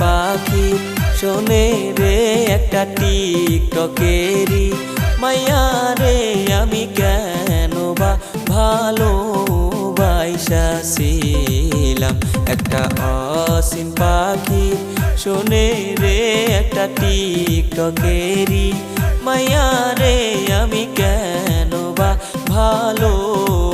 পাখি শোনে রে একটা টিকটকেরই মাইয়া রে আমি কেন বা ভালোবাসিলাম একটা অসীম পাখি শোনে রে একটা টিকটকেরই মাইয়া রে আমি কেন বা ভালোবাসিলাম।